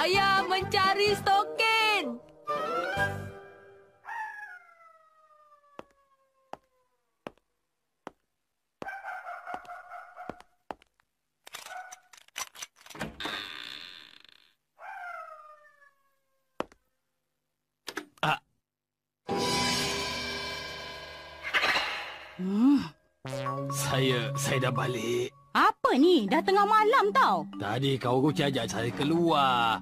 Ayah mencari stokin. Saya dah balik. Apa ni? Dah tengah malam tau. Tadi kau Guci ajak saya keluar.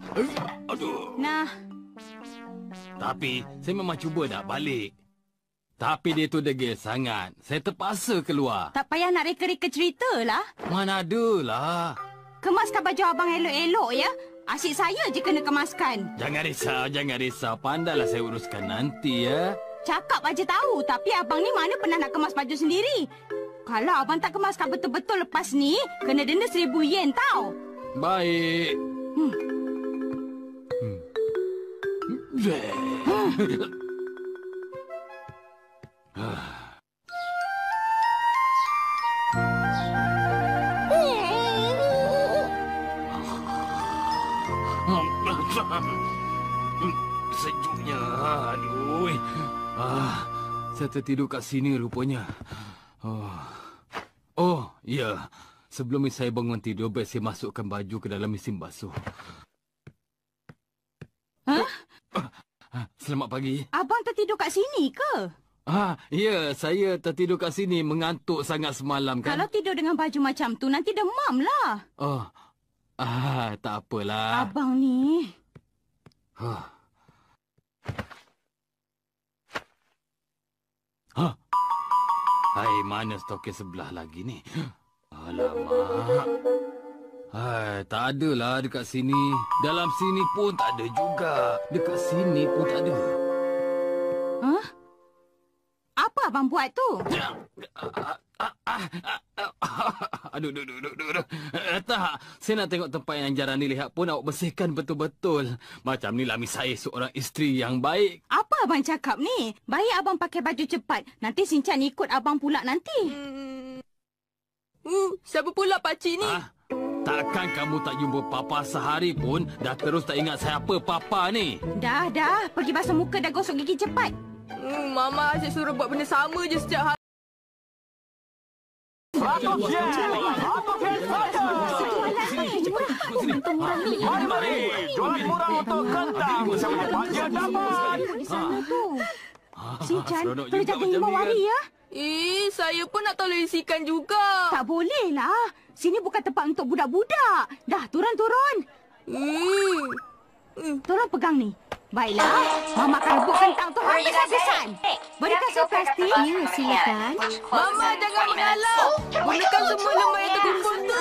Aduh. Nah. Tapi saya memang cuba nak balik. Tapi dia tu degil sangat. Saya terpaksa keluar. Tak payah nak reka-reka cerita lah. Mana adalah. Kemaskan baju abang elok-elok ya. Asyik saya je kena kemaskan. Jangan risau. Pandailah saya uruskan nanti ya. Cakap aja tahu. Tapi abang ni mana pernah nak kemas baju sendiri. Kalau abang tak kemaskan betul-betul lepas ni, kena denda 1,000 yen tau. Baik. Sejuknya. Aduh. Saya tertidur kat sini rupanya. Oh, ya. Sebelum saya bangun tidur, baik saya masukkan baju ke dalam mesin basuh. Selamat pagi. Abang tertidur kat sini ke? Ya, saya tertidur kat sini, mengantuk sangat semalam kan. Kalau tidur dengan baju macam tu, nanti demam lah. Tak apalah. Abang ni. Hai, mana stokin sebelah lagi ni? Alamak. Hai, tak adalah dekat sini. Dalam sini pun tak ada juga. Dekat sini pun tak ada. Apa abang buat tu? Aduh. Tak, saya nak tengok tempat yang jarang dilihat pun awak bersihkan betul-betul. Macam ni lami saya seorang isteri yang baik. Apa abang cakap ni? Baik abang pakai baju cepat. Nanti Sinchan ikut abang pula nanti. Siapa pula pakcik ni? Takkan kamu tak jumpa Papa sehari pun dah terus tak ingat siapa Papa ni? Dah. Pergi basuh muka dah gosok gigi cepat. Mama asyik suruh buat benda sama je setiap hari. 100 yen! 100 yen saja! Mari! Jualan murah untuk kentang! Siapa bahagia dapat! Di sana tu. Sinchan, tolong jaga Himawari ya. Saya pun nak tolong isikan juga. Tak boleh lah. Sini bukan tempat untuk budak-budak. Dah, turun. Tolong pegang ni. Baiklah, Mama akan rebut kentang tu habis-habisan. Berikan saya plastik. Ya, silakan. Mama jangan mengalah. Gunakan semua lembar yang terkumpul tu.